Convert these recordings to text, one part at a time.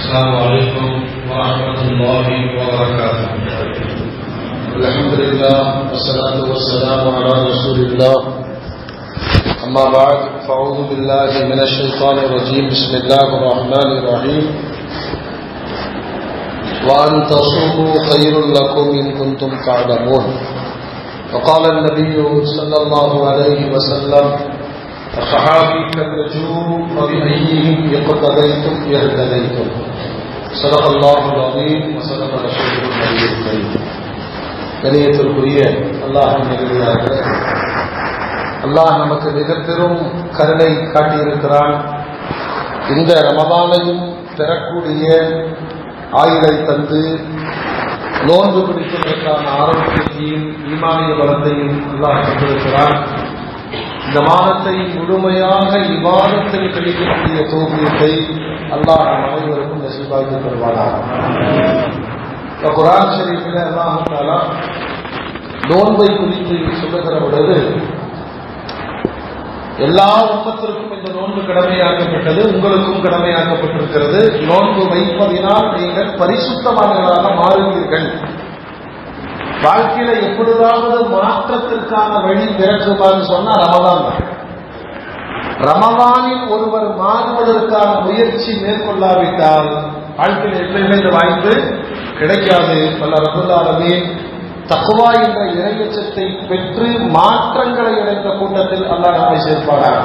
السلام عليكم ورحمة الله وبركاته. الحمد لله والصلاة والسلام على رسول الله. أما بعد فأعوذ بالله من الشيطان الرجيم. بسم الله الرحمن الرحيم. وأن تصوموا خير لكم إن كنتم تعلمون. وقال النبي صلى الله عليه وسلم: الصحابي كالنجوم فبأيهم اقتديتم اهتديتم. صدق الله العظيم وصدق رسوله النبي الكريم. கணியத்திற்குரிய அல்லாஹ்வின் நல்லடியார்களே, அல்லாஹ் நமக்கு மிக பெரும் கருணை காட்டியிருக்கிறான். இந்த ரமதானையும் பெறக்கூடிய ஆயுளை தந்து நோன்பு பிடிப்பதற்கான ஆரோக்கியத்தையும் ஈமானிய பலத்தையும் அல்லாஹ் தந்திருக்கிறான். இந்த மாதத்தை முழுமையாக இபாதத்தில் கழிக்கக்கூடிய தௌஃபீகை அல்லாஹ் நம் அனைவருக்கும் நசீபாக்கி தருவானாக. குர்ஆன் ஷரீஃபில் அல்லாஹ் தஆலா நோன்பை குறித்து சொல்லுகிற பொழுது, எல்லா உம்மத்திற்கும் இந்த நோன்பு கடமையாக்கப்பட்டது, உங்களுக்கும் கடமையாக்கப்பட்டிருக்கிறது. நோன்பு வைப்பதினால் நீங்கள் பரிசுத்தமானவர்களாக மாறுவீர்கள். வாழ்க்கையில எப்பொழுதாவது மாற்றத்திற்கான வழி பிறக்குமான்னு சொன்னா ரமதான் தான். ரமதானில் ஒருவர் மாறுவதற்கான முயற்சி மேற்கொள்ளாவிட்டால் வாழ்க்கையில் எப்பயுமே இந்த வாய்ப்பு கிடைக்காது. வல்ல ரப்பல் ஆலமீன் தக்வா என்ற இறையச்சத்தை பெற்று மாற்றங்களை அடைந்த கூட்டத்தில் அல்லாஹ் நம்மை சேர்ப்பானார்.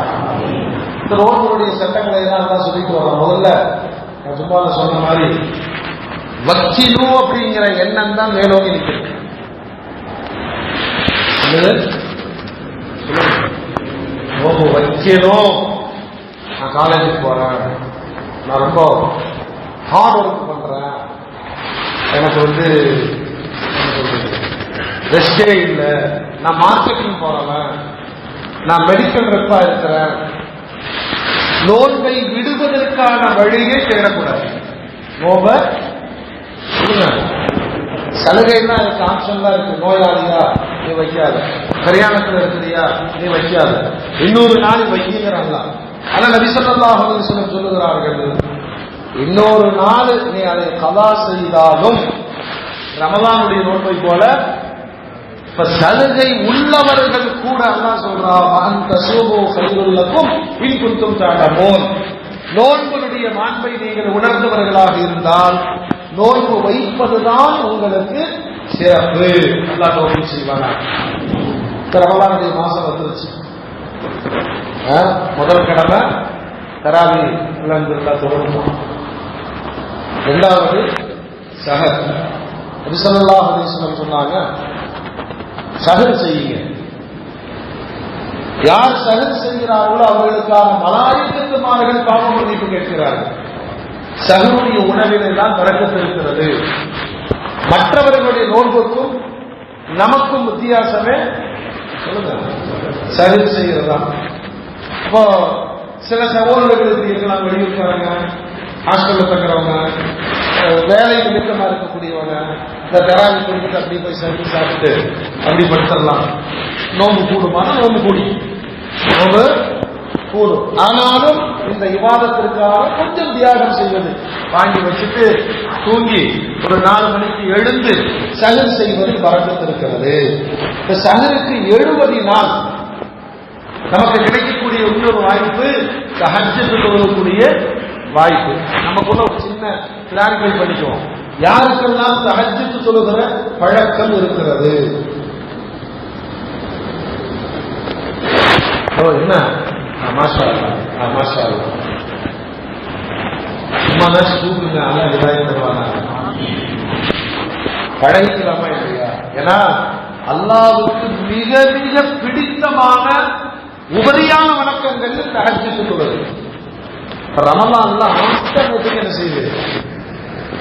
இந்த நோன்புடைய சட்டங்களை எல்லாம் தான் சொல்லிட்டு வரோம். முதல்ல நான் சும்மா சொன்ன மாதிரி வக்கிலு அப்படிங்கிற எண்ணம் தான் மேலோங்கி நிற்கிறது. நோம்பு வைக்கணும். நான் காலேஜுக்கு போறேன், நான் ரொம்ப ஹார்ட் ஒர்க் பண்றேன், எனக்கு ரெஸ்டே இல்லை, நான் மார்க்கெட்டிங் போறேன், நான் மெடிக்கல் ரெப்பா இருக்கிறேன். நோன்பை விடுவதற்கான வழியை தேடக்கூடாது. நோம்ப சலுகைன்னா அதுக்கு ஆப்ஷன்லாம் இருக்கு. நோயாளியா நீ வைக்காத, கல்யாணத்தில் இருக்கிறியா நீ வைக்காத, இன்னொரு நாள் வைக்கிறாங்களா. ஆனா நபி ஸல்லல்லாஹு அலைஹி வஸல்லம் சொல்லுகிறார்கள், இன்னொரு நாள் நீ அதை கலா செய்தாலும் ரமலானுடைய நோன்பை போல. இப்ப சலுகை உள்ளவர்கள் கூட அல்லாஹ் சொல்றான், தஸூமு கைருல் லக்கும் இன் குன்தும் தஅலமூன். நோன்புடைய மாண்பை நீங்கள் உணர்ந்தவர்களாக இருந்தால் நோன்பு வைப்பதுதான் உங்களுக்கு சிறப்பு. அல்லாஹ் தௌஃபீக் செய்வானா. ரமலானுடைய மாசம் வந்துருச்சு. முதல் கடமை தராவி அல்ஹம்துலில்லாஹ் தொடரணும். இரண்டாவது சஹர். நபி ஸல்லல்லாஹு அலைஹி வஸல்லம் சொன்னாங்க, சஹர் செய்யுங்க. யார் சஹர் செய்கிறார்களோ அவர்களுக்கான மலாயிகத்துமார்கள் பாவ மன்னிப்பு கேட்கிறார்கள். சஹருடைய உணவிலே தான் பரக்கத்து இருக்கிறது. மற்றவர்களுடைய நோன்புக்கும் நமக்கும் வித்தியாசமே சொல்லுங்க, சஹர் செய்கிறதா. இப்போ சில சகோதரர்களுக்கு இருக்கலாம், வெளியூர்காரங்க, ஹாஸ்டல்ல தங்குறவங்க, வேலை நிமித்தமா இருக்கக்கூடியவங்க, இந்த தராவி கொடுத்துட்டு அப்படி போய் சர்வீஸ் சாப்பிட்டு அப்படி படுத்துடலாம். நோம்பு கூடுமான நோம்பு கூடி நோம்பு கூடும். ஆனாலும் இந்த விவாதத்திற்காக கொஞ்சம் தியாகம் செய்வது, வாங்கி வச்சுட்டு தூங்கி ஒரு 4 மணிக்கு எழுந்து சஹர் செய்வதில் பரக்கத்து இருக்கிறது. இந்த சஹருக்கு 70 நாள் நமக்கு கிடைக்கக்கூடிய இன்னொரு வாய்ப்பு தஹஜ்ஜுத் தொழக்கூடிய வாய்ப்பு. நமக்குள்ள ஒரு சின்ன கிளாரிஃபை பண்ணிக்குவோம். யாருக்கெல்லாம் தஹஜ்ஜுத் தொழுகிற பழக்கம் இருக்கிறது? என்ன மாஷா அல்லாஹ், மாஷா அல்லாஹ். சும்மா தான் தூக்குங்க, அல்ல விதாயம் தருவாங்க. பழகிக்கலாமா இல்லையா? ஏன்னா அல்லாஹ்வுக்கு மிக மிக பிடித்தமான உபரியான வணக்கங்கள் தஹஜ்ஜுத் தொழுவது. ரமலான்ல ஆட்டோமேட்டிக் என்ன செய்யுது?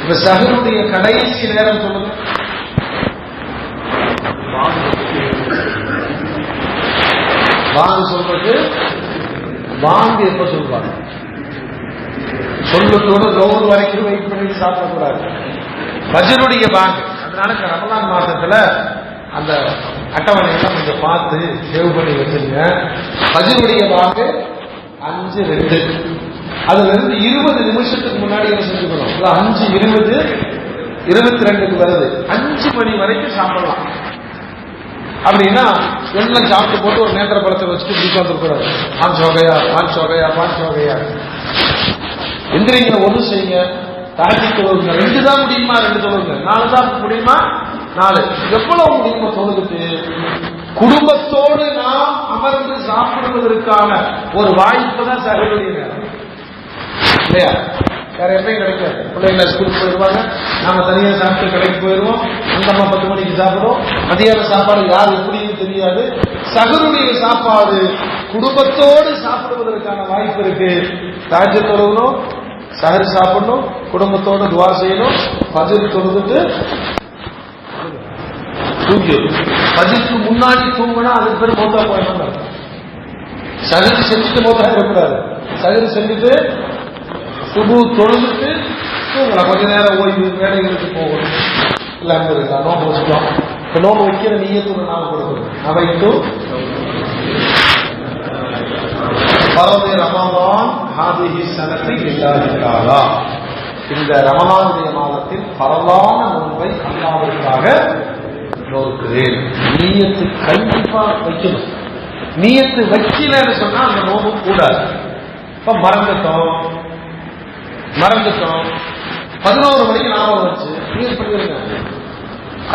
இப்ப சஹருடைய கடைசி நேரம் சொல்லுங்க. வாங்க சொல்றது, வாங்க எப்ப சொல்லுவாங்க? சொல்லத்தோடு லோர் வரைக்கும் வெயிட் பண்ணி சாப்பிடக்கூடாது. ஃபஜ்ருடைய பாங்க். அதனால ரமலான் மாசத்துல அந்த அட்டவணையெல்லாம் கொஞ்சம் பார்த்து சேவ் பண்ணி வச்சுருங்க. ஃபஜ்ருடைய பாங்க் 5:02. அதுல இருந்து 20 நிமிஷத்துக்கு முன்னாடி என்ன செஞ்சுக்கணும்? 5:20 22க்கு வருது, 5 மணி வரைக்கும் சாப்பிடலாம். அப்படின்னா எல்லாம் சாப்பிட்டு போட்டு ஒரு நேந்திர பழத்தை வச்சுட்டு உட்காந்துருக்கூடாது. 5 வகையா 5 வகையா 5 வகையா எந்திரிங்க. ஒன்று செய்யுங்க, தாக்கி தொழுங்க. 2 தான் முடியுமா 2 தொழுங்க, 4 தான் முடியுமா 4, எவ்வளவு முடியுமோ தொழுதுட்டு குடும்பத்தோடு நாம் அமர்ந்து சாப்பிடுவதற்கான ஒரு வாய்ப்பு தான் சகோதரிய நேரம் இல்லையா? வேற எப்பயும் கிடைக்காது. பிள்ளைங்கள ஸ்கூலுக்கு போயிடுவாங்க, நாம தனியாக சாப்பிட்டு கடைக்கு போயிடுவோம். அந்த அம்மா 10 மணிக்கு சாப்பிடுவோம். மதியான சாப்பாடு யார் எப்படின்னு தெரியாது. சகருடைய சாப்பாடு குடும்பத்தோடு சாப்பிடுவதற்கான வாய்ப்பு இருக்கு. தாஜ்ஜுத் தொழுகணும், சஹர் சாப்பிடணும், குடும்பத்தோடு துவா செய்யணும், ஃபஜ்ர் தொழுதுட்டு தூங்கி. ஃபஜ்ருக்கு முன்னாடி தூங்கினா அதுக்கு பேர் மௌத்தா போயிடணும். சஹர் செஞ்சுட்டு மௌத்தா இருக்கக்கூடாது. சஹர் செஞ்சுட்டு சுபு தொழுதுட்டு தூங்கலாம். கொஞ்ச நேரம் ஓய்வு, வேலைகளுக்கு போகணும். இல்லை இருக்கா நோம்பு வச்சுக்கலாம். இப்போ நோம்பு வைக்கிற நீயத்துக்கு நாம கொடுக்கணும். அவைத்து பரவே ரமலான் ஹாதிஹி ஸனதி லில்லாஹி தஆலா. இந்த ரமலானுடைய மாதத்தில் பரவான நோன்பை அல்லாஹ்வுக்காக நோக்குகிறேன். நீயத்து கண்டிப்பா வைக்கணும். நீயத்து வைக்கலன்னு சொன்னா அந்த நோம்பு கூடாது. இப்ப மறந்துட்டோம் 11 மணிக்கு ஞாபகம் வச்சு நீர் பண்ணிருங்க.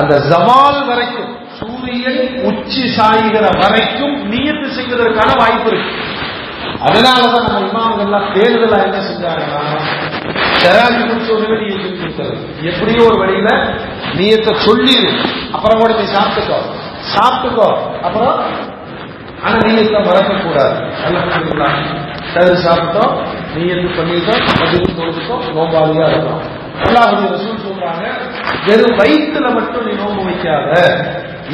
அந்த ஜவால் வரைக்கும், சூரியன் உச்சி சாய்கிற வரைக்கும் நீயத்து செய்வதற்கான வாய்ப்பு இருக்கு. அதனாலதான் நம்ம இமாம்கள்லாம் தேர்தலா என்ன செஞ்சாங்கன்னா, தராஜி முடிச்ச ஒரு வழி கொடுத்தாரு. எப்படியோ ஒரு வழியில நீயத்தை சொல்லிடு, அப்புறம் கூட நீ சாப்பிட்டுக்கோ அப்புறம். ஆனா நீயத்தை மறக்கக்கூடாது. நல்லா சரி சாப்பிட்டோம், நீயத்து பண்ணிட்டோம், பதிவு தொழுதுட்டோம், நோம்பாளியா இருக்கோம். அல்லாஹ்வுடைய ரசூல் சொல்றாங்க, வெறும் வயிற்றுல மட்டும் நீ நோம்பு வைக்காத,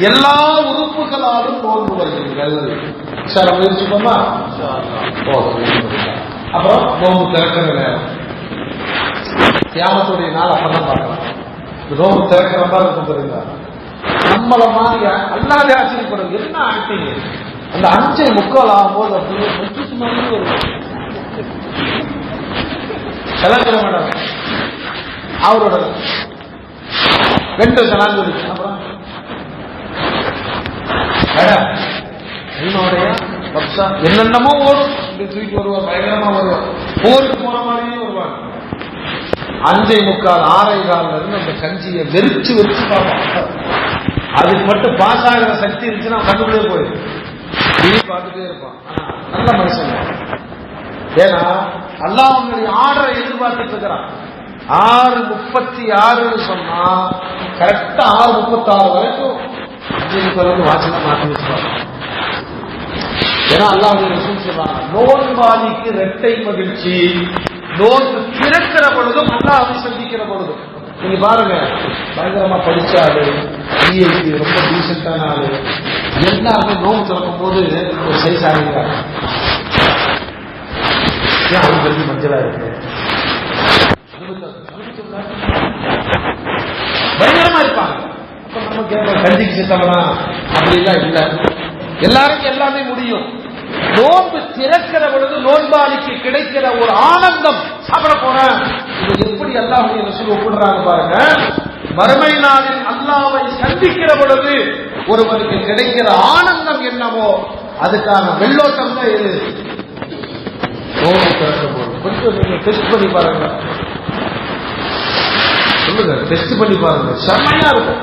எல்லா உறுப்புகளாலும் நோன்பு வையுங்கள். சார் முயற்சிப்போமா? அப்புறம் நோம்பு திறக்கிற நேரம், கியாமத்துடைய நாள் அப்பதான் பார்க்கலாம். நோம்பு திறக்கிற மாதிரி இருக்கும் பாருங்க. நம்மள மாதிரி அல்லாத ஆச்சரியப்படுறது என்ன ஆக்டிங். அந்த 5:45 ஆகும்போது அப்படியே கிளம்புற மேடம் அவரோட 2 சலாஞ்சொலி, அப்புறம் என்னென்னமோ ஓடும். தூக்கிட்டு வருவார், பயங்கரமா வருவார், போருக்கு போற மாதிரியே வருவாங்க. 5:45 6:15 இருந்து அந்த கஞ்சியை வெறிச்சு பார்ப்பான். அதுக்கு மட்டும் பாஸ் ஆகிற சக்தி இருந்துச்சுன்னா கண்டுபிடியே போயிடும். பார்த்துட்டே இருப்பான். நல்ல மனுஷன். ஏன்னா அல்லாஹ் அவங்களுடைய ஆர்டரை எதிர்பார்த்துட்டு இருக்கிறான். 6:36 சொன்னா கரெக்டா 6:36 வரைக்கும் 5:30 வாசனை மாற்றி வச்சுப்பாங்க. ஏன்னா அல்லாஹ்வுடைய ரசூல் சொல்றாங்க, நோன்பாளிக்கு இரட்டை மகிழ்ச்சி. நோன்பு திறக்கிற பொழுதும் அல்லாஹ்வை சந்திக்கிற பொழுதும். நீங்க பாருங்க, பயங்கரமா படிச்சாரு, பிஐடி ரொம்ப டீசென்டான ஆளு, எல்லாருமே நோம்பு திறக்கும் போது ஒரு சைஸ் ஆகிறாங்க. அவங்களுக்கு மஞ்சளா இருக்கு, பயங்கரமா இருப்பாங்க. அப்ப நம்ம கேட்போம், கஞ்சிக்கு செத்தவனா? அப்படிலாம் இல்ல, எல்லாருக்கும் எல்லாமே முடியும். நோன்பு திறக்கிற பொழுது நோன்பாளிக்கு கிடைக்கிற ஒரு ஆனந்தம், சாப்பிட போறேன், இது எப்படி அல்லாஹ்வுடைய ரசூல் ஒப்பிடுறாங்க பாருங்க. மறுமை நாளில் அல்லாஹ்வை சந்திக்கிற பொழுது ஒருவருக்கு கிடைக்கிற ஆனந்தம் என்னவோ அதுக்கான வெள்ளோட்டம் தான் இது. நோன்பு திறக்கும் போது கொஞ்சம் நீங்க டெஸ்ட் பண்ணி பாருங்க, சொல்லுங்க, டெஸ்ட் பண்ணி பாருங்க, செம்மையா இருக்கும்.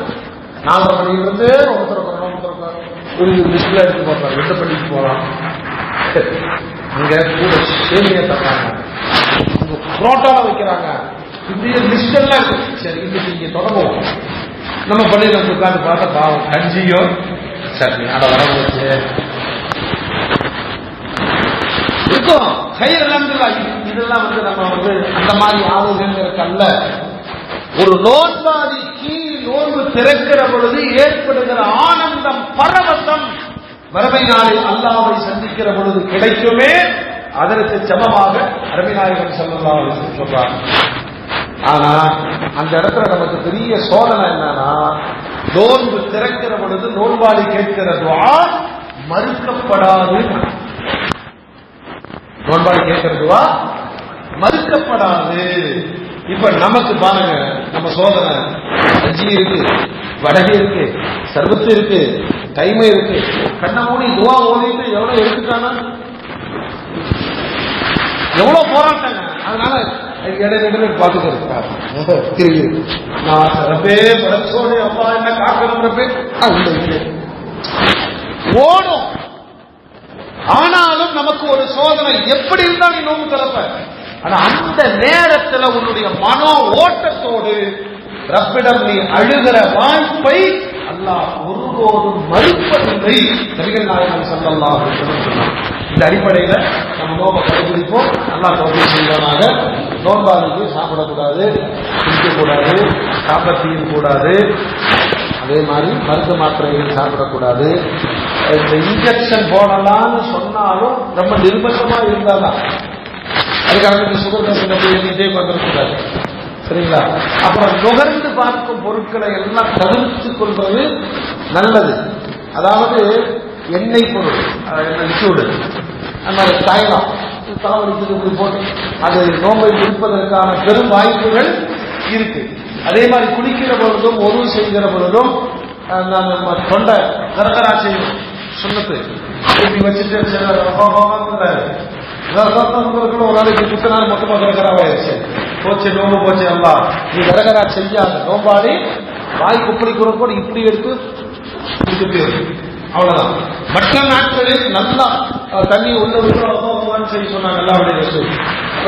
4:30 மணிலிருந்து நோன்பு திறக்கிறோம், ஒரு லிஸ்ட்ல எடுத்து பார்ப்பாங்க, 2 மணிக்கு போகலாம். அங்க கூட சேமியா தர்றாங்க, புரோட்டாவை வைக்கிறாங்க, இப்படியே லிஸ்ட் எல்லாம் இருக்கு. சரி, இன்னைக்கு இங்க தொடங்குவோம். நம்ம பள்ளியில உட்காந்து பார்த்தா பாவம் கஞ்சியும் சட்னி அதை வர வச்சு இருக்கும். கையெல்லாம் இதெல்லாம் நம்ம அந்த மாதிரி ஆளுங்கிறது அல்ல. ஒரு நோன்பாளிக்கு நோன்பு திறக்கிற பொழுது ஏற்படுகிற ஆனந்தம், பரவசம் மறுமை நாளில் அல்லாஹ்வை சந்திக்கிற பொழுது கிடைக்குமே, அதற்கு சமமாக அருமை நாயகம் ஸல்லல்லாஹு அலைஹி வஸல்லம் சொல்றாங்க. ஆனா அந்த இடத்துல நமக்கு பெரிய சோதனை என்னன்னா, நோன்பு திறக்கிற பொழுது நோன்பாளி கேட்கிற துஆ மறுக்கப்படாது. நோன்பாளி கேட்கிற துஆ மறுக்கப்படாது. இப்ப நமக்கு பாருங்க, நம்ம சோதனை அஜி இருக்கு, வடகை இருக்கு, சர்வத்து இருக்கு, டைமை இருக்கு, கண்ண மூடி துவா ஓடிட்டு எவ்வளவு எடுத்துட்டானா, எவ்வளவு போராட்டாங்க. அதனால இடையில பாத்துக்கிறது நான் சிறப்பே படைச்சோடு அப்பா என்ன காக்கிறப்பே ஓடும். ஆனாலும் நமக்கு ஒரு சோதனை எப்படி இருந்தா நீ நோம்பு திறப்ப. ஆனா அந்த நேரத்தில் உன்னுடைய மனோ ஓட்டத்தோடு ரப்பிடம் நீ அழுகிற வாய்ப்பை அல்லாஹ் ஒருபோதும் மறுப்பதில்லை. நபிகள் நாயகம் ஸல்லல்லாஹு அலைஹி வஸல்லம் சொன்னார். இந்த அடிப்படையில நம்ம நோம்பை கடைபிடிப்போம். அல்லாஹ் தௌஃபீக் செய்வானாக. நோன்பாளிக்கு சாப்பிடக்கூடாது, குடிக்கக்கூடாது, சாப்பிட கூடாது, அதே மாதிரி மருந்து மாத்திரைகள் சாப்பிடக்கூடாது. இந்த இன்ஜெக்ஷன் போடலாம்னு சொன்னாலும் ரொம்ப நிர்பந்தமா இருந்தாதான். அதுக்காக சுகர் எழுதிட்டே வந்துடக்கூடாது, சரிங்களா? அப்புறம் நுகர்ந்து பார்க்கும் பொருட்களை எல்லாம் தவிர்த்து கொள்வது நல்லது. அதாவது எண்ணெய் பொருள், லிக்விடு, அந்த மாதிரி தைலம், தலைவலிக்கு இப்படி போட்டு அது நோம்பை முடிப்பதற்கான பெரும் வாய்ப்புகள் இருக்கு. அதே மாதிரி குளிக்கிற பொழுதும் ஒருவு செய்கிற பொழுதும் நம்ம தொண்டை கரகரா செய்யும் சுண்ணத்து இப்படி வச்சுட்டு ஒரு நாளைக்கு குத்தனார் மொத்தமா கரகராவாயிருச்சு, போச்சு நோம்பு போச்சு. அல்லா நீ கரகரா செய்யாத நோம்பாடி வாய் குப்படி கூட இப்படி எடுத்து அவ்வளவுதான். மற்ற நாட்களில் நல்லா தண்ணி உள்ள செய்ய சொன்னாங்க எல்லாருடைய வசூல்.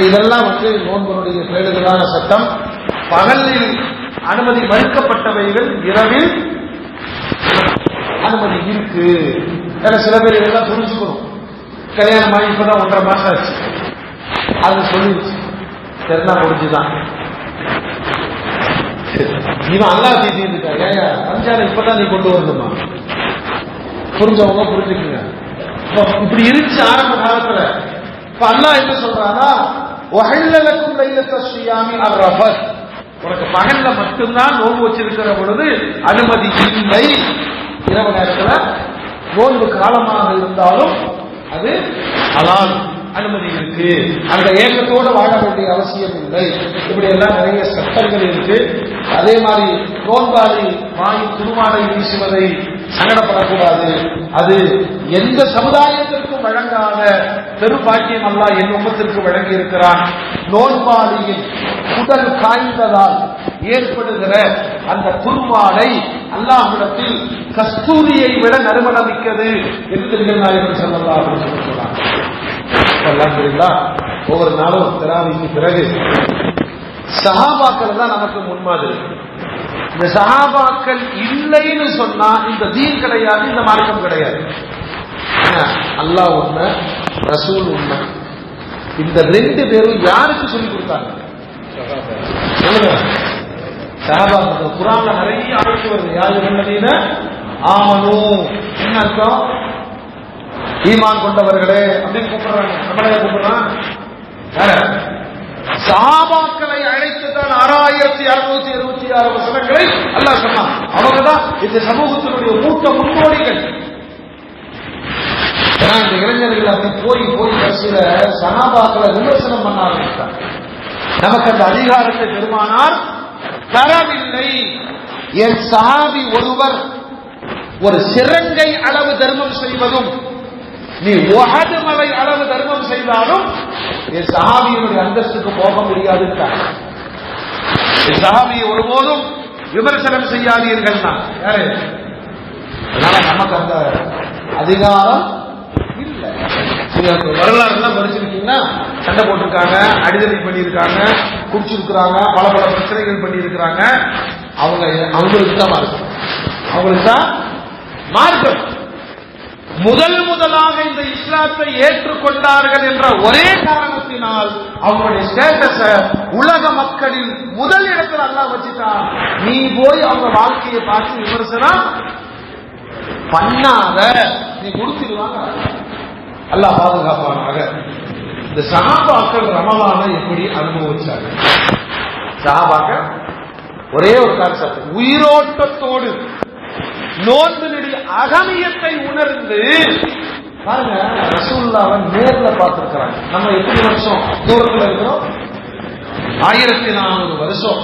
இதெல்லாம் நோன்புடைய பேடுகளான சட்டம். பகலில் அனுமதி மறுக்கப்பட்டவைகள் இரவில் அனுமதி இருக்கு. ஏன்னா சில பேர் இதெல்லாம் புரிஞ்சுக்கணும். கல்யாணம் ஆகி இப்பதான் 1.5 மாசம் ஆச்சு, அது சொல்லிடுச்சு, சரிதான் முடிஞ்சுதான். இவன் அல்லா தீர்ந்துட்டா ஏயா ரம்ஜான் இப்பதான் நீ கொண்டு வரணுமா? புரிஞ்சவங்க புரிஞ்சுக்குங்க. இப்படி இருந்துச்சு ஆரம்ப காலத்துல. இப்ப அல்லாஹ் என்ன சொல்றானா, வஹல்லலக்கும் லைலத்த ஸியாமி அர்-ரஃபத், உனக்கு பகல்ல மட்டும்தான் நோன்பு வச்சிருக்கிற பொழுது அனுமதி இல்லை. இரவு நேரத்துல நோன்பு காலமாக இருந்தாலும் அது ஹலால், அனுமதி இருக்கு. அந்த ஏக்கத்தோடு வாழ வேண்டிய அவசியம் இல்லை. இப்படி எல்லாம் நிறைய சட்டங்கள் இருக்கு. அதே மாதிரி நோன்பாளி வாயில் துருவாடை வீசுவதை சங்கடப்படக்கூடாது. அது எந்த சமுதாயத்திற்கும் வழங்காத பெரும்பாக்கியம் அல்லாஹ் என் உம்மத்திற்கு வழங்கி இருக்கிறான். நோன்பாளியின் உடல் காய்ந்ததால் ஏற்படுகிற அந்த துருவாடை அல்லாஹ்விடத்தில் கஸ்தூரியை விட நறுமணமிக்கது என்று நபிகள் நாயகம் ஸல்லல்லாஹு அலைஹி வஸல்லம் சொன்னார். அல்ஹம்துலில்லாஹ், ஒவ்வொரு நாளும் தராவிக்கு பிறகு சஹாபாக்கள் தான் நமக்கு முன்மாதிரி. இந்த சஹாபாக்கள் இல்லைன்னு சொன்னா இந்த தீன் கிடையாது, இந்த மார்க்கம் கிடையாது. அல்லாஹ் உண்மை, ரசூல் உண்மை. இந்த 2 பேரும் யாருக்கு சொல்லி கொடுத்தாங்க? சஹாபாக்கள். குர்ஆன்ல நிறைய ஆயத்து வருது, யாருல்லதீன ஆமனூ, என்ன அர்த்தம்? ஈமான் கொண்டவர்களே அப்படின்னு கூப்பிடுறாங்க. நம்மளே கூப்பிடுறான் யார? சஹாபாக்களை அழைத்துதான் 6666 வசனங்களை அல்லாஹ் சொன்னான். அவங்கதான் இந்த சமூகத்தினுடைய மூத்த முன்னோடிகள். இந்த இளைஞர்கள் அப்படி போய் கடைசியில சஹாபாக்களை விமர்சனம் பண்ண ஆரம்பித்தார். நமக்கு அந்த அதிகாரத்தை பெருமானார் தரவில்லை. என் சஹாபி ஒருவர் ஒரு சிறங்கை அளவு தர்மம் செய்வதும், நீ உஹது மலை அளவு தர்மம் செய்தாலும் என் சஹாபியினுடைய அந்தஸ்துக்கு போக முடியாது. என் சஹாபியை ஒருபோதும் விமர்சனம் செய்யாதீர்கள். யாரு? அதனால நமக்கு அந்த அதிகாரம் இல்லை. வரலாறு எல்லாம் படிச்சிருக்கீங்கன்னா சண்டை போட்டிருக்காங்க, அடிதலை பண்ணியிருக்காங்க, குடிச்சிருக்கிறாங்க, பல பிரச்சனைகள் பண்ணியிருக்கிறாங்க. அவங்களுக்கு தான் மார்க்கம், அவங்களுக்கு தான் மார்க்கம். முதலாக இந்த இஸ்லாத்தை ஏற்றுக்கொண்டார்கள் என்ற ஒரே காரணத்தினால் அவங்களுடைய ஸ்டேட்டஸ உலக மக்களில் முதல் இடத்தில் அல்லாஹ் வச்சுட்டான். நீ போய் அவங்க வாழ்க்கையை பார்த்து விமர்சனம் பண்ணாத, நீ கொடுத்துடுவாங்க. அல்லாஹ் பாதுகாப்பானாக. இந்த சஹாபாக்கள் ரமலானை எப்படி அனுபவிச்சாங்க? சஹாபாக்கள் ஒரே ஒரு கான்செப்ட், உயிரோட்டத்தோடு நோன்பினுடைய அகமியத்தை உணர்ந்து பாருங்க. ரசூலுல்லாஹ்வை நேர்ல பார்த்திருக்கிறாங்க. நம்ம எத்தனை வருஷம் தூரத்தில் இருக்கிறோம், 1400 வருஷம்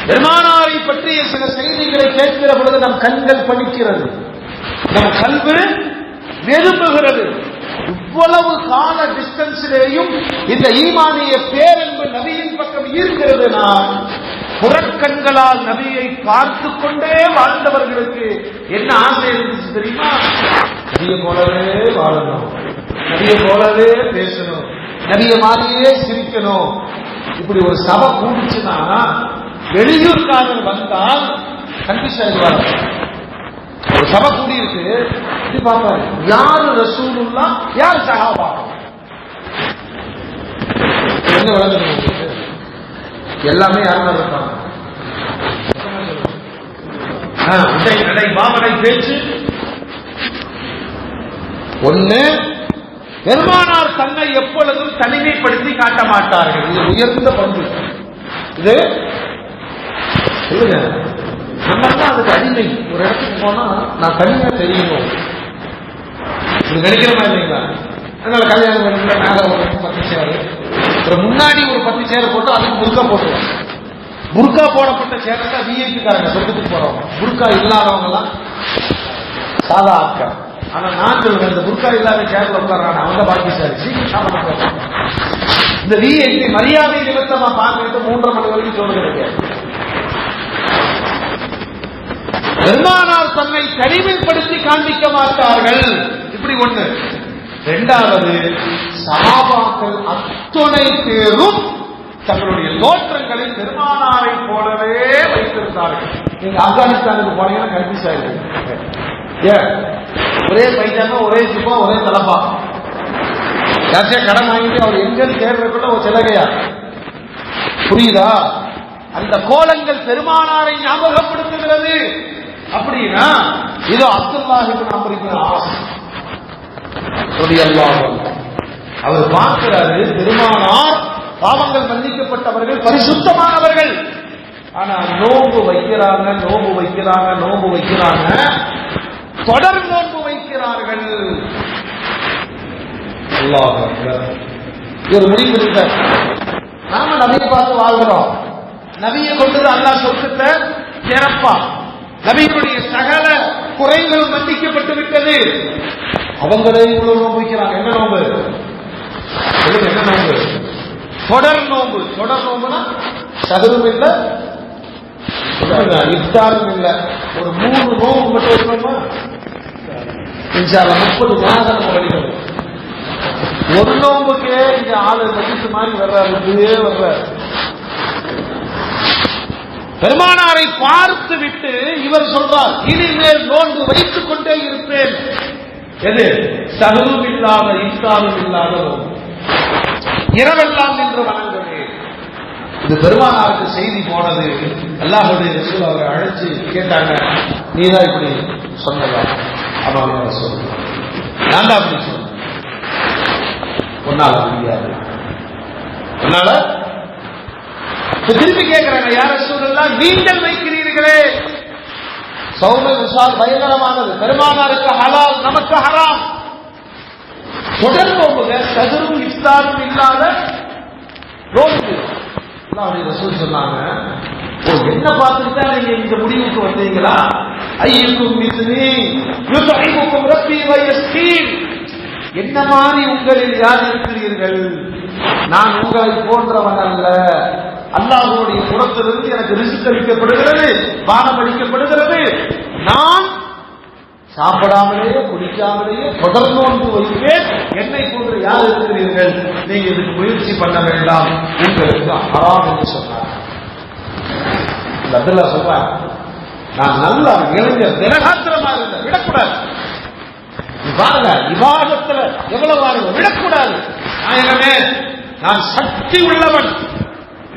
பெருமானாரை பற்றிய சில செய்திகளை கேட்கிற பொழுது நம் கண்கள் பணிக்கிறது, நம் கல்வி வெறும்புகிறது. இவ்வளவு கால டிஸ்டன்ஸிலேயும் இந்த ஈமானிய பேரன்பு நபியின் பக்கம் ஈர்க்கிறதுனா புறக்கண்களால் நபியை பார்த்து கொண்டே வாழ்ந்தவர்களுக்கு என்ன ஆசை இருந்துச்சு தெரியுமா? நபியை போலவே வாழணும், நபியை போலவே பேசணும், நபிய மாதிரியே சிரிக்கணும். இப்படி ஒரு சபை கூடுச்சுன்னா வெளியூர்காரர் வந்தால் கண்டிஷன் ஆயிடுவாங்க. ஒரு சபை கூடி இருக்கு, இது பார்ப்பாரு, யாரு ரசூலுல்லாஹ் யார் சஹாபா, என்ன வளர்ந்து எல்லாமே யாரும் இருப்பாங்க. நடை மாமனை பேச்சு ஒண்ணு. பெருமானார் தன்னை எப்பொழுதும் தனிமைப்படுத்தி காட்ட மாட்டார்கள். இது உயர்ந்த பண்பு. இது சொல்லுங்க, நம்ம அதுக்கு அடிமை. ஒரு இடத்துக்கு போனா நான் தனியா தெரியணும் இது நினைக்கிறமா இல்லைங்களா? அதனால கல்யாணம் மேல 10 சேர், ஒரு முன்னாடி ஒரு 10 சேர் போட்டு அதுக்கு புர்கா போட்டுருவாங்க. புர்கா போடப்பட்ட சேர் தான் விஐபிக்காரங்க, சொத்துக்கு போறவங்க. புர்கா இல்லாதவங்க எல்லாம் சாதா ஆட்கள். ஆனா நான் சொல்றேன், இந்த புர்கா இல்லாத சேர்ல உட்கார்றாங்க அவங்க பாக்கி சார் சீக்கிரம். இந்த விஐபி மரியாதை நிமித்தமா பார்த்துட்டு 3:30 மணி வரைக்கும் சோறு கிடைக்காது. பெருமானார் தன்னை தனிமைப்படுத்தி காண்பிக்க மாட்டார்கள். இப்படி ஒண்ணு. இரண்டாவது, சஹாபாக்கள் அத்துணை பேரும் தங்களுடைய தோற்றங்களை பெருமானாரை போலவே வைத்திருந்தார்கள். நீங்க ஆப்கானிஸ்தானுக்கு போனீங்கன்னா கன்ஃபியூஸ் ஆயிருக்கு. ஒரே பைஜாமா, ஒரே ஜிப்பா, ஒரே தலப்பா. யாச்சும் கடன் வாங்கிட்டு அவர் எங்க தேடுறதுக்குள்ள ஒரு சிலகையா, புரியுதா? அந்த கோலங்கள் பெருமானாரை ஞாபகப்படுத்துகிறது. அப்படின்னா இது அப்துல்லாஹ் இப்னு அம்ர் இப்னு ஆஸ் ரலியல்லாஹு அன்ஹு அவர் பார்க்கிறாரு, பெருமானார் பாவங்கள் மன்னிக்கப்பட்டவர்கள், பரிசுத்தமானவர்கள். ஆனா நோன்பு வைக்கிறாங்க, நோன்பு வைக்கிறாங்க, நோன்பு வைக்கிறாங்க, தொடர் நோன்பு வைக்கிறார்கள். அல்லாஹ் அக்பர். ஒரு முடிவு இருக்க, நாம நபியை பார்த்து வாழ்கிறோம், நபியை கொண்டு அல்லாஹ் சொர்க்கத்தை திறப்பான், நபியுடைய சகல குறைகள் மன்னிக்கப்பட்டு விட்டது. அவங்களே இவ்வளவு நோன்பு வைக்கிறாங்க. என்ன நோன்பு? என்ன நோன்பு? தொடர் நோன்பு. தொடர் நோன்புனா சதுரம் இல்ல, இஃப்தாரும் இல்ல, ஒரு 3 நோன்பு மட்டும் வைக்கணுமா? இன்ஷா அல்லாஹ் 30 மாதம் வழிகள். ஒரு நோன்புக்கே இங்க ஆளு மதிப்பு மாதிரி வர்றாரு, வர்றாரு. பெருமானாரை பார்த்து விட்டு இவர் சொல்றார், இனிமேல் நோன்பு வைத்துக் கொண்டே இருப்பேன். எது? சஹரும் இல்லாத, இஃப்தாரும் இல்லாத நோன்பு, இரவெல்லாம் நின்று வணங்குவேன். இது பெருமானாருக்கு செய்தி போனது. அல்லாஹ்வுடைய ரசூல் அவரை அழைச்சு கேட்டாங்க, நீதான் இப்படி சொன்னதா? ஆமாம் சொல்லுங்க. நான் தான் அப்படி சொன்னேன். உன்னால முடியாது, உன்னால. திருப்பி கேட்கிறாங்க, யார் ரசூலுல்லாஹ் நீங்கள் வைக்கிறீர்களே? சௌம விசால் பயங்கரமானது. பெருமானாருக்கு ஹலால், நமக்கு ஹராம். தொடர் நோம்புங்க, சதுரும் இஃப்தாரும் இல்லாத நோம்பு. அல்லாஹ்வுடைய ரசூல் சொன்னாங்க, ஓ என்ன பார்த்துட்டு தான் நீங்க இந்த முடிவுக்கு வந்தீங்களா? ஐயுக்கும் மிஸ்லி யுதஹிபுக்கும் ரப்பி வ யஸ்கீன். என்ன மாதிரி உங்களில் யார் இருக்கிறீர்கள்? நான் உங்களை போன்றவன் அல்ல. அல்லாஹ்வுடைய புறத்திலிருந்து எனக்கு ரிஸ்க் அளிக்கப்படுகிறது, பானம் அளிக்கப்படுகிறது. நான் சாப்பிடாமலேயே குடிக்காமலேயே தொடர் நோன்பு வைப்பேன். என்னை போன்று யார் இருக்கிறீர்கள்? நீங்க இதுக்கு முயற்சி பண்ண வேண்டாம், உங்களுக்கு ஹராம் என்று சொன்னார். அப்துல்லா சொல்றார், நான் நல்ல இளைஞர், தினகாத்திரமா இருந்த விடக்கூடாது. பாருங்க, விவாதத்துல எவ்வளவு ஆளுங்க விடக்கூடாது. நாயகமே, நான் சக்தி உள்ளவன்,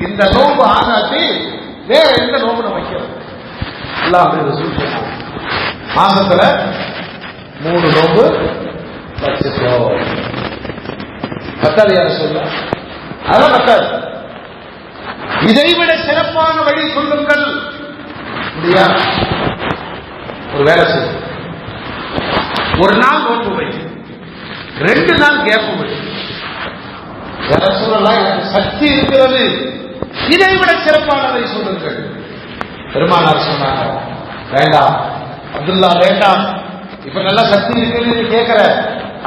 இந்த நோன்பு ஆகாட்டி வேற எந்த நோம்பு நம்ம வைக்கிறோம்? அல்லாஹ்வுடைய ரசூல் சொன்னாங்க, மாசத்துல 3 நோம்பு வச்சுக்கோ. பத்தாது யார சொல்ல? அதான் பத்தாது. இதைவிட சிறப்பான வழி சொல்லுங்கள். முடியா? ஒரு வேலை செய்யும், ஒரு நாள் நோன்பு வை, 2 நாள் கேப் வை. வேற சொல்லலாம், எனக்கு சக்தி இருக்கிறது, இதைவிட சிறப்பானதை சொல்லுங்கள். பெருமானார் சொன்னாங்க, வேண்டாம் அப்துல்லா வேண்டாம், இப்ப நல்லா சக்தி இருக்குன்னு கேட்கிற,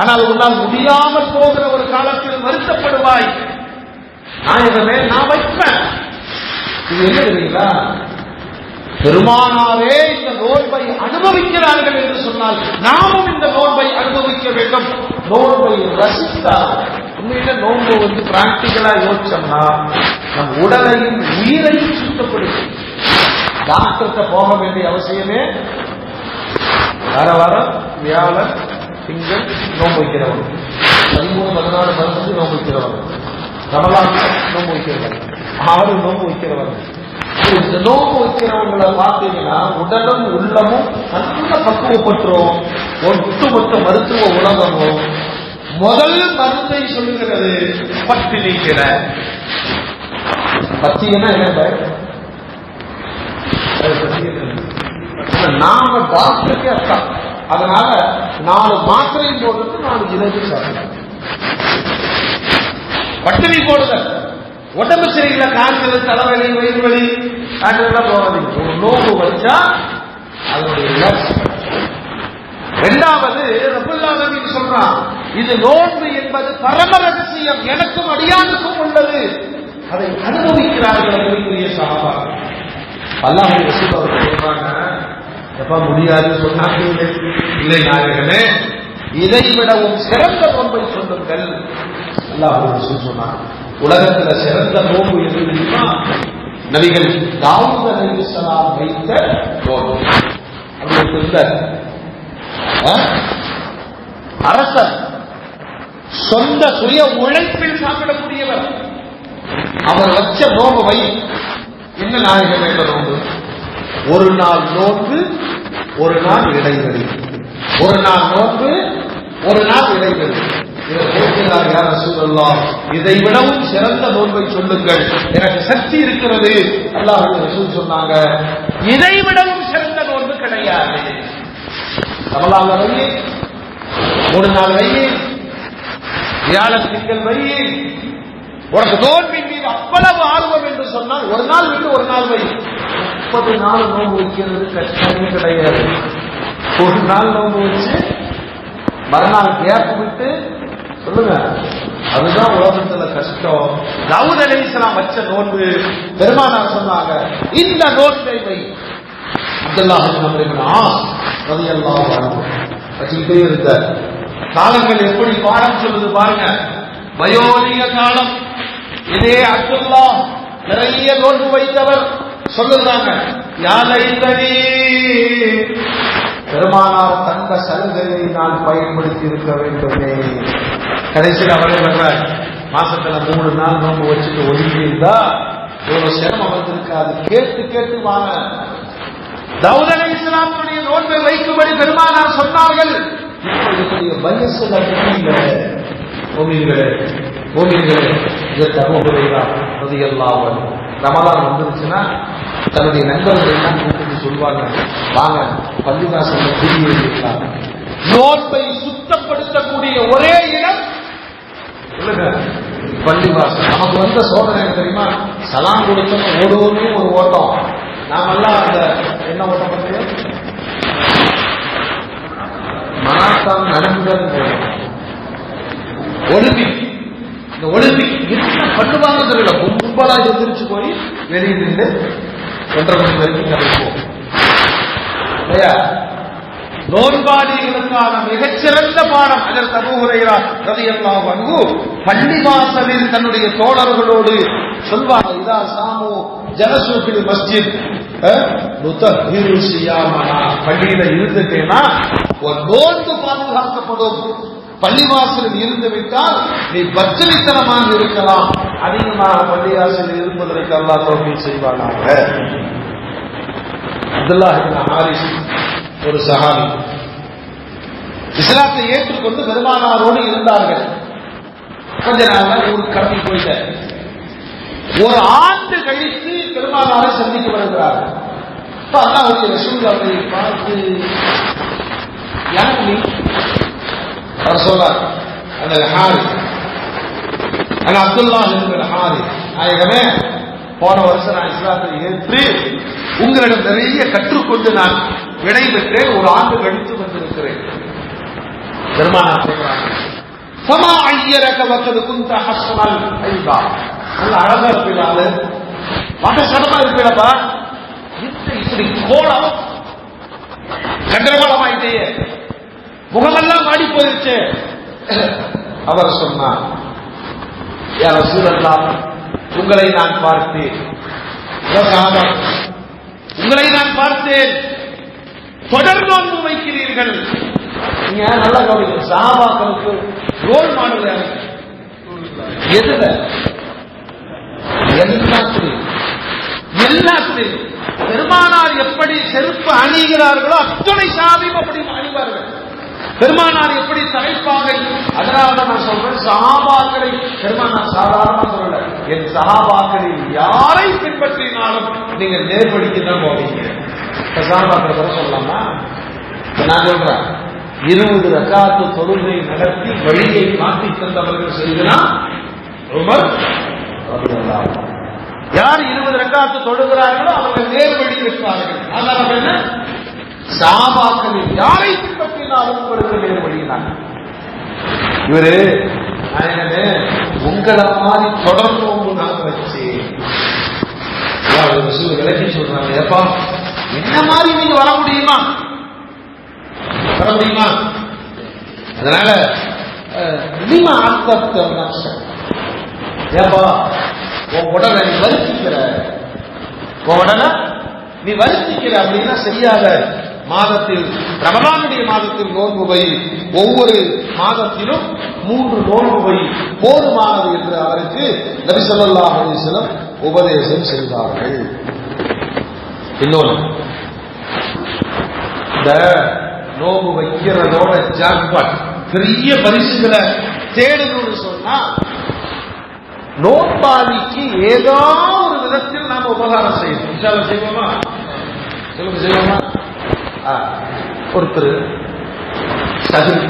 ஆனால் உன்னால் முடியாமல் போகிற ஒரு காலத்தில் வருத்தப்படுவாய், நாயகமே நான் வைப்பேன். இது என்ன தெரியுங்களா, பெருமானாரே இந்த நோன்பை அனுபவிக்கிறார்கள் என்று சொன்னால் நாமும் இந்த நோன்பை அனுபவிக்க வேண்டும். நோன்பை ரசித்தார். உண்மையில நோன்பு பிராக்டிகலா யோசிச்சோம்னா நம் உடலையும் உயிரையும் சுத்தப்படுத்தி டாக்டர்கிட்ட போக வேண்டிய அவசியமே. வாரம் வியாழன் திங்கள் நோன்பு வைக்கிறவங்க, 13-14 வருஷத்துக்கு நோன்பு வைக்கிறவங்க, ரமலான் நோன்பு வைக்கிறவங்க, 6 நோன்பு வைக்கிறவங்க. இந்த நோன்பு வைக்கிறவங்களை பார்த்தீங்கன்னா உடலும் உள்ளமும் நல்ல பக்குவப்பட்டுரும். ஒரு ஒட்டுமொத்த மருத்துவ உலகமும் முதல் மருந்தை சொல்லுகிறது பட்டினிக்கிற. பத்தினா என்ன, நாம டாக்டருக்கே அர்த்தம். அதனால 4 மாத்திரையும் போடுறது 4 இலகு சாப்பிடும். பட்டினி போடுதல் உடம்பு சரியில்லை, காய்ச்சல், தலைவலி, வயிறு வலி அதெல்லாம் போகாதீங்க. ஒரு நோம்பு வச்சா அதனுடைய லட்சம். இரண்டாவது ரசூலுல்லாஹி நபி சொல்றான், இது நோன்பு என்பது பரம ரகசியம், எனக்கும் அடியானுக்கும் உள்ளது. அதை அனுபவிக்கிறார்கள் அன்புக்குரிய சஹாபா. அல்லாஹ்வுடைய ரசூல் அவர்கள் சொல்றாங்க, எப்ப முடியாது சொன்னாங்க, இல்லை நாயகமே இதை விடவும் சிறந்த நோன்பை சொல்லுங்கள். அல்லாஹ்வுடைய ரசூல் சொன்னாங்க, உலகத்தில் சிறந்த நோன்பு எது தெரியுமா? நபிகள் தாவூத் அலைஹிஸ்ஸலாம் வைத்த நோன்பு. அப்படி இருந்த அரசர் சொந்த சுய உழைப்பில் சாப்பிடக்கூடியவர், அவர் வச்ச நோன்பு வை. என்ன நாயகம் என்ற நோன்பு? ஒரு நாள் நோன்பு, ஒரு நாள் இடைவெளி, ஒரு நாள் நோன்பு, ஒரு நாள் இடைவெளி. இதை விடவும் சிறந்த நோன்பை சொல்லுங்கள், எனக்கு சக்தி இருக்கிறது. அல்லாஹ்வுடைய ரசூல் சொன்னாங்க, இதை விடவும் சிறந்த நோன்பு கிடையாது. ரமலான் வையி, ஒரு நாள் வையி, வியாழன் திங்கள் வையி. உனக்கு நோன்பின் மீது அவ்வளவு ஆர்வம் என்று சொன்னால் ஒரு நாள் விட்டு ஒரு நாள் வை. 30 நாள் நோன்பு வைக்கிறது கஷ்டமே கிடையாது. ஒரு நாள் நோன்பு வச்சு மறுநாள் கேப் விட்டு சொல்லுங்க, அதுதான் உலகத்துல கஷ்டம். தாவூத் அலைஹிஸ்ஸலாம் வச்ச நோன்பு. பெருமானார் சொன்னாங்க, இந்த நோன்பை வை. அப்துல்லாஹ் இப்னு ஆஸ் ரலியல்லாஹு அன்ஹு வச்சுக்கிட்டே இருந்த காலங்கள் எப்படி பாடம் சொல்லுது பாருங்க. வயோதிக காலம். இதே அப்துல்லா நிறைய நோன்பு வைத்தவர் சொல்லுறாங்க, யாதைத்தனி பெருமானார் தந்த சலுகையை நான் பயன்படுத்தி இருக்க வேண்டுமே. கடைசியில் அவர்கள் மாசத்துல 3 நாள் நோன்பு வச்சுட்டு ஒதுங்கி இருந்தா ஒரு சிரமம் வந்திருக்காது. கேட்டு கேட்டு வாங்க. தாவூத் அலைஹிஸ்ஸலாமுடைய நோன்பை வைக்கும்படி பெருமானார் சொன்னார்கள். இப்படி வயசுல ரமலான் வந்துருச்சுன்னா தன்னுடைய நண்பர்கள் எல்லாம் கூப்பிட்டு சொல்வாங்க, வாங்க பள்ளிவாசல்ல குடியிருக்கலாம். நோன்பை சுத்தப்படுத்தக்கூடிய ஒரே இடம் சொல்லுங்க பள்ளிவாசல். நமக்கு வந்த சோதனை தெரியுமா? சலாம் கொடுத்தோம் ஓடுவோமே ஒரு ஓட்டம். நாமெல்லாம் அந்த என்ன ஓட்டம் பண்றோம், மராத்தான் நடந்துதான் ஒலிம்பிக். இந்த ஒலிம்பிக் என்ன பண்ணுவாங்க தெரியல, கும்பலா எதிர்த்து போய் வெளியே நின்று 1:30 மணி வரைக்கும் கிடைப்போம் இல்லையா? நோன்பாளிகளுக்கான மிகச்சிறந்த பாடம். அதற்கு அபூ ஹுரைரா ரலியல்லாஹு அன்ஹு பள்ளிவாசலில் தன்னுடைய தோழர்களோடு சொல்வாங்க, இதா சாமு ஜலசு ஃபில் மஸ்ஜித் நுதஹிரு சியாமனா. பள்ளியில இருந்துட்டேனா ஒரு நோன்பு பாதுகாக்கப்படும். பள்ளிவாசலில் இருந்து விட்டால் நீ பத்திரித்தனமாக இருக்கலாம். அதிகமாக பள்ளிவாசலில் இருப்பதற்கு அல்லாஹ் தௌஃபீக் செய்வானாக. அப்துல்லாஹ் இப்னு ஹாரிஸ் ஒரு சஹாபி, இஸ்லாத்தை ஏற்றுக்கொண்டு பெருமானாரோடு இருந்தார்கள். கொஞ்ச நாள் ஒரு கடமை போயிட்டார். ஒரு ஆண்டு கழித்து பெருமானாரை சந்திக்க வருகிறார்கள். அல்லாஹ்வுடைய ரசூல் அவரை பார்த்து, யார் நீ? அவர் சொல்றார், அந்த ஹாரிஸ், அப்துல்லாஹ் இப்னு ஹாரிஸ், நாயகமே போன வருஷம் நான் இஸ்லாத்தை ஏற்று உங்களிடம் நிறைய கற்றுக்கொண்டு நான் விடை பெற்றேன், ஒரு ஆண்டு கழித்து வந்திருக்கிறேன். பெருமானார் சொல்றாங்க, சமா ஐயரக வக்கது குந்த ஹஸ்னல் ஐபா, நல்ல அழகா இருப்பீங்களா, மத சடமா இருப்பீங்களப்பா, இப்படி கோலம் கண்டகோலமாயிட்டே, முகமெல்லாம் மாடி போயிருச்சு. அவர் சொன்னார், யா ரசூலல்லாஹ், உங்களை நான் பார்த்தேன், உங்களை நான் பார்த்தேன், தொடர் நோன்பு வைக்கிறீர்கள். நீங்க நல்லா கவனிங்க, சஹாபாக்களுக்கு ரோல் மாடல் எதுல? எல்லாத்திலையும் பெருமானார் எப்படி செருப்பு அணிகிறார்களோ அத்தனை சாதியும் அப்படி அணிவார்கள். பெருமானார் எப்படி தலைப்பாகை, அதனாலதான் நான் சொல்றேன், சஹாபாக்களை பெருமானார் சாதாரணமா சொல்லல, என் சஹாபாக்களில் யாரை பின்பற்றினாலும் நீங்கள் நேர்வழிக்கு தான் போவீங்க. சஹாபாக்களை கூட சொல்லலாமா? நான் சொல்றேன், 20 ரக்காத்து தொழுகை நடத்தி வழியை மாற்றி தந்தவர்கள் செய்தனா உமர் ரலியல்லாஹு அன்ஹு. யார் 20 ரக்காத்து தொழுகிறார்களோ அவர்கள் நேர்வழி பெற்றார்கள். அதனால என்ன, சஹாபாக்களில் யாரை பின்பற்றினாலும் உங்களுக்கு நேர்வழியினாங்க. இவரு நாயகனே, உங்களை மாதிரி தொடர் நோன்பு நான் வச்சு விளக்கி சொல்றாங்க, ஏப்பா என்ன மாதிரி நீங்க வர முடியுமா, வர முடியுமா? அதனால நீமா ஆத்மத்தம் ஏப்பா உன் உடலை நீ வருத்திக்கிற, உன் உடலை நீ வருத்திக்கிற அப்படின்னா செய்யாத. மாதத்தில் ரமலானுடைய மாதத்தில் நோன்பு வை, ஒவ்வொரு மாதத்திலும் 3 நோன்பு வை, போதுமானது என்று அவருக்கு நபி ஸல்லல்லாஹு அலைஹி வஸல்லம் உபதேசம் செய்தார்கள். இன்னொன்று, இந்த நோன்பு வைக்கிறதோட ஜாக்பாட் பெரிய பரிசுகளை தேடணும்னு சொன்னா, நோன்பாளிக்கு ஏதோ ஒரு விதத்தில் நாம உபகாரம் செய்யணும். செய்வோமா? சொல்லுங்க, செய்வோமா? ஒருத்தர் சகுதி,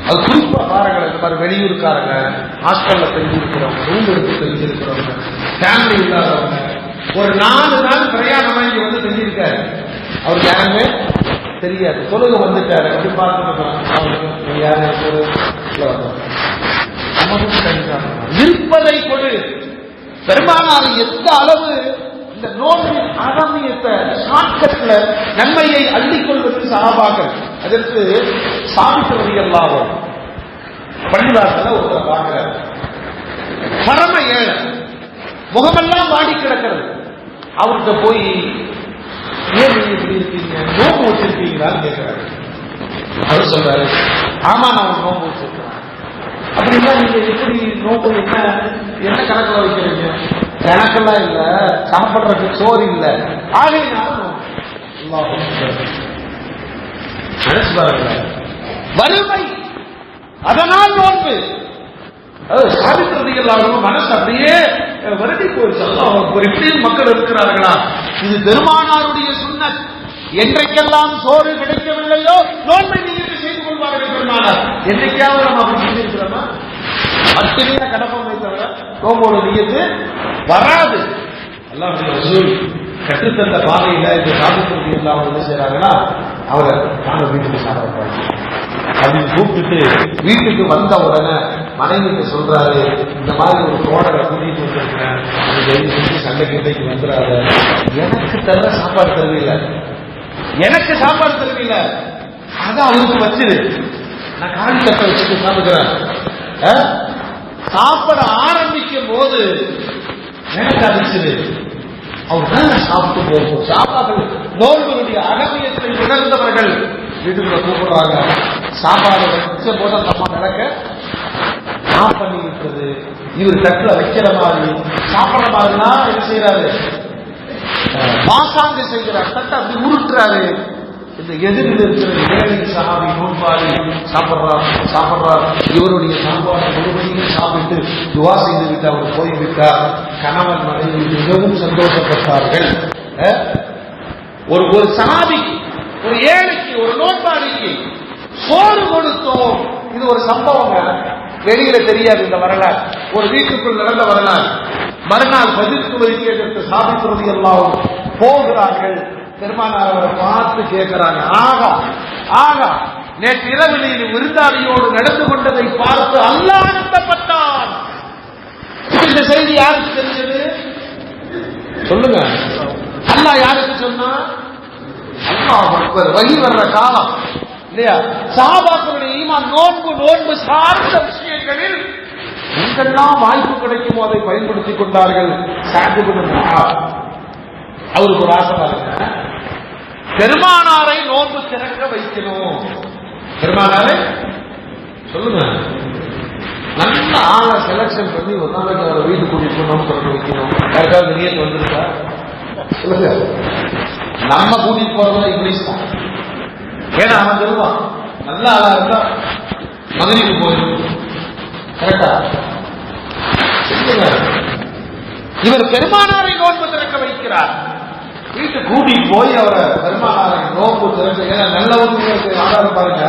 அது குறிப்பா பாருங்க, இந்த மாதிரி வெளியூருக்காரங்க, ஹாஸ்டல்ல தெரிஞ்சிருக்கிறவங்க, ரூம் எடுத்து தெரிஞ்சிருக்கிறவங்க, ஃபேமிலி இல்லாதவங்க, ஒரு 4 நாள் பிரயாணமா இங்க வந்து தெரிஞ்சிருக்காரு, அவருக்கு யாருமே தெரியாது, தொழுக வந்துட்டாரு, அப்படி பார்த்துட்டு யாரு இருப்பதை கொடு. பெருமானார் எந்த அளவு இந்த நோன்பின் அகமியத்தை ஷார்ட்கட்ல நன்மையை அள்ளிக்கொள்வது சஹாபாக்கள். அதற்கு சாபித் ரலியல்லாஹு அன்ஹு பள்ளிவாசல்ல ஒருத்தரை பார்க்கிறார், பரம ஏழை, முகமெல்லாம் வாடி கிடக்கிறது. அவர்கிட்ட போய், ஏன் நீங்க இப்படி இருக்கீங்க, நோம்பு வச்சிருக்கீங்களான்னு கேட்கிறாரு. அவர் சொல்றாரு, ஆமா நான் ஒரு நோம்பு வச்சிருக்கேன். அப்படின்னா நீங்க எப்படி நோம்பு என்ன கணக்கில் வைக்கிறீங்க? கணக்கெல்லாம் இல்ல, சாப்பிட்றதுக்கு சோறு இல்ல, ஆகையினாலும் நினைச்சு பாருங்க, வறுமை, அதனால் நோன்பு. சாதிக்கிறதுக்கு மனசு அப்படியே வருடி போயிடுச்சு. ஒரு இப்படியும் மக்கள் இருக்கிறார்களா? இது பெருமானாருடைய சுன்னத். என்றைக்கெல்லாம் சோறு கிடைக்கவில்லையோ நோன்பை நீங்கள் செய்து கொள்வார்கள் பெருமானார். என்னைக்காவது நம்ம அப்படி செஞ்சிருக்கிறோமா? மத்திய கடப்பம் வைத்தவர நோம்போட நியத்து வராது. அல்லாஹ்வுடைய ரசூல் கற்றுத்தந்த பாதையில இந்த சாதிக்கிறது எல்லாம் என்ன செய்யறாங்கன்னா, அவரை நாங்க வீட்டுக்கு சாப்பிடுறாங்க அப்படின்னு கூப்பிட்டு வீட்டுக்கு வந்த உடனே மனைவிக்கு சொல்றாரு, இந்த மாதிரி ஒரு தோழரை கூட்டிட்டு வந்திருக்கிறேன், செஞ்சு சண்டை கிட்டைக்கு வந்துடாத, எனக்கு தர சாப்பாடு தருவில்லை, எனக்கு சாப்பாடு தருவில்ல, அதான் அவருக்கு வச்சிரு, நான் காலி தட்டை வச்சுட்டு சாப்பிடுறேன். சாப்பிட ஆரம்பிக்கும் போது எனக்கு அடிச்சது, அவர் சாப்பிட்டு போகும். சாப்பாடு நோன்புடைய அகமியத்தை உணர்ந்தவர்கள் வீட்டுக்குள்ள கூப்பிடுறாங்க, சாப்பாடு வச்ச போது அந்த அம்மா நடக்க நான் பண்ணி விட்டது, இவர் தட்டுல வைக்கிற மாதிரி சாப்பிட மாதிரினா என்ன செய்யறாரு, மாசாங்க செய்கிறார், தட்டை அப்படி உருட்டுறாரு. இந்த எதிரில் இருக்கிற ஏழை சஹாபி நோன்பாளி சாப்பிடுறார், இவருடைய சாப்பாடு முழுவதையும் சாப்பிட்டு துவா செய்து விட்டு அவர் போய்விட்டார். கணவன் மனைவி மிகவும் சந்தோஷப்பட்டார்கள். ஒரு சஹாபிக்கு, ஒரு ஏழைக்கு, ஒரு நோன்பாளிக்கு சோறு கொடுத்தோம். இது ஒரு சம்பவம், வெளியில தெரியாது இந்த வரலாறு, ஒரு வீட்டுக்குள் நடந்த வரலாறு. மறுநாள் பதிர்த்து வைக்க சாபித்து எல்லாம் போகிறார்கள். பெருமானார் அவரை பார்த்து கேட்கிறாங்க, ஆகா ஆகா, நேற்று இரவில் நீ விருந்தாளியோடு நடந்து கொண்டதை பார்த்து அல்லாஹ் ஆனந்தப்பட்டான். இந்த செய்தி யாருக்கு தெரிஞ்சது சொல்லுங்க? அல்லாஹ் யாருக்கு சொன்னா? அல்லாஹ் அக்பர். வஹி வர்ற காலம் இல்லையா? சஹாபாக்களுடைய ஈமான் நோன்பு சார்ந்த விஷயங்களில் எங்கெல்லாம் வாய்ப்பு கிடைக்குமோ அதை பயன்படுத்திக் கொண்டார்கள். அவருக்கு ஒரு ஆசை பாருங்க, பெருமானாரை நோன்பு திறக்க வைக்கணும். பெருமானாரை சொல்லுங்க, நல்ல ஆளை செலக்ஷன் பண்ணி ஒரு நாளைக்கு அவரை வீட்டு கூட்டிட்டு நோன்பு திறக்க வைக்கணும். யாருக்காவது நியத்து வந்திருக்கா சொல்லுங்க? நம்ம கூட்டிட்டு போறதா இங்கிலீஷ் தான். ஏன்னா அவன் சொல்லுவான், நல்ல ஆளா இருந்தா மதுரைக்கு போயிடும். கரெக்டா? இவர் பெருமானாரை நோன்பு திறக்க வைக்கிறார். வீட்டு கூட்டிட்டு போய் அவரை பெருமானாரை நோன்பு திறக்க, நல்லவங்களுக்கு ஆதாரம் பாருங்க.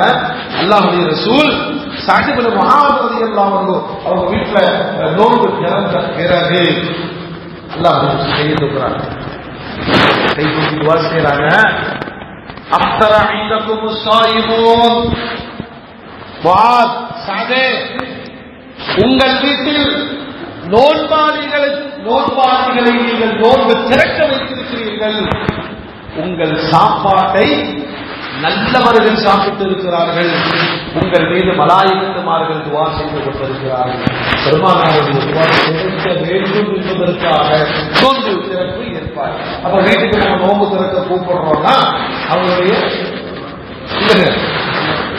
அல்லாஹ்வுடைய ரசூல் சஅத் இப்னு முஆத் ரலியல்லாஹு அன்ஹு அவங்க வீட்டுல நோன்பு திறந்த பிறகு அல்லாஹ் கையை தூக்குறாங்க, கை தூக்கி துஆ செய்றாங்க. அஃப்தர இந்தக்கும் ஸாயிமூன், முஆத் சஅதே, உங்கள் வீட்டில் நோன்பாளிகளை நீங்கள் நோன்பு திறக்க வைத்திருக்கிறீர்கள். உங்கள் சாப்பாட்டை நல்லவர்கள் சாப்பிட்டு இருக்கிறார்கள். உங்கள் மீது மலாயிகத்துமார்கள் துவா செய்து கொண்டிருக்கிறார்கள். பெருமானாருடைய துவா கிடைக்க வேண்டும் என்பதற்காக நோன்பு திறப்பு ஏற்பார். அப்ப வீட்டுக்கு நம்ம நோன்பு திறக்க கூப்பிடுறோம்னா அவங்களுடைய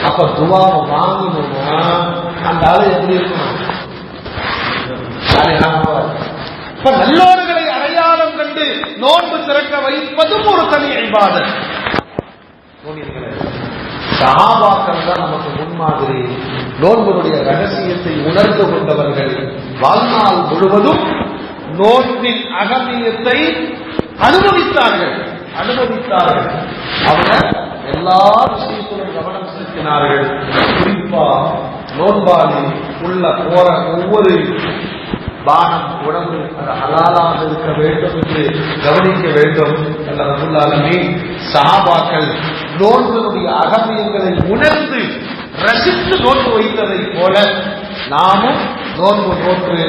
அப்ப துவாவை வாங்கணும்னா அந்த ஆளு எப்படி இருக்கணும்? நல்லோர்களை அடையாளம் கண்டு நோன்பு திறக்க வைப்பதும் ஒரு தனி இபாதத். சஹாபாக்கள் தான் நமக்கு முன்மாதிரி. நோன்புடைய ரகசியத்தை உணர்ந்து கொண்டவர்கள் வாழ்நாள் முழுவதும் நோன்பின் அகமியத்தை அனுபவித்தார்கள். அவங்க எல்லா விஷயத்திலும் கவனம் செலுத்தினார்கள். குறிப்பா நோன்பாளி உள்ள போற ஒவ்வொரு பானம் உடம்பு அது ஹலாலாக இருக்க வேண்டும் என்று கவனிக்க வேண்டும். ரப்பல் ஆலமீன் சஹாபாக்கள் நோன்புடைய அகமியங்களை உணர்ந்து ரசித்து நோன்பு வைத்ததை போல நாமும் நோன்பு நோற்று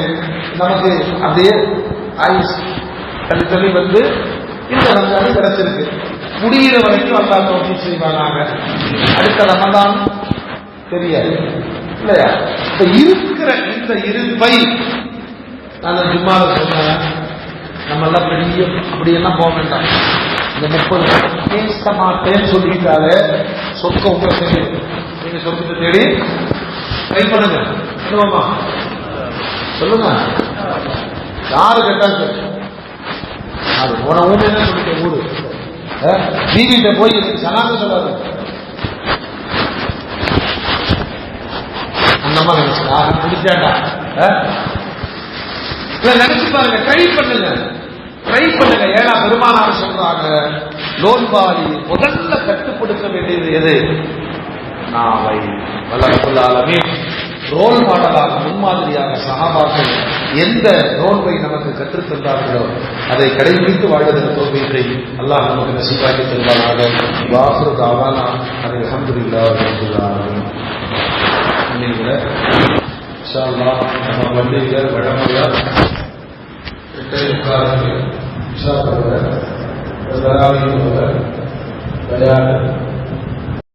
நமக்கு அதே ஆயுஷ் தள்ளி வந்து இந்த ரமலான் கிடைச்சிருக்கு. முடிகிற வரைக்கும் அல்லா நோக்கி செய்வாங்க. அடுத்த ரமலான் தெரியாது இல்லையா? இப்ப இருக்கிற இந்த இருப்பை நான் ஜும்மால சொன்னேன். நம்ம எல்லாம் பெரிய அப்படியெல்லாம் போக வேண்டாம். இந்த 30 பேச மாட்டேன்னு சொல்லிட்டாலே சொர்க்கம் உங்க தேடி, நீங்க சொர்க்கத்தை தேடி ட்ரை பண்ணுங்க. சொல்லுவாமா? சொல்லுங்க. யாரு கேட்டாங்க? அது போன ஊர்ல சொல்லிட்ட ஊரு வீதியிட்ட போய் சலாம சொல்லாது. அந்த மாதிரி நினைச்சு பிடிச்சாண்டா நினைச்சு பாருங்க. ட்ரை பண்ணுங்க. ஏன்னா பெருமானார் சொல்றாங்க, நோன்பாளி முதல்ல கட்டுப்படுத்த வேண்டியது எது? நாவை. ரப்பல் ஆலமீன் ரோல் மாடலாக முன்மாதிரியாக சஹாபாக்கள் எந்த நோன்பை நமக்கு கற்றுத் தந்தார்களோ அதை கடைபிடித்து வாழ்வதற்கு தௌஃபீகை அல்லாஹ் நமக்கு நசீபாக்கி தருவானாக. வாஃபிரு தஅவானா அல்ஹம்துலில்லாஹி ரப்பில் ஆலமீன். இன்ஷா அல்லாஹ் நம்ம பண்டிகை வழமையா 8:30 இன்ஷா அல்லாஹ்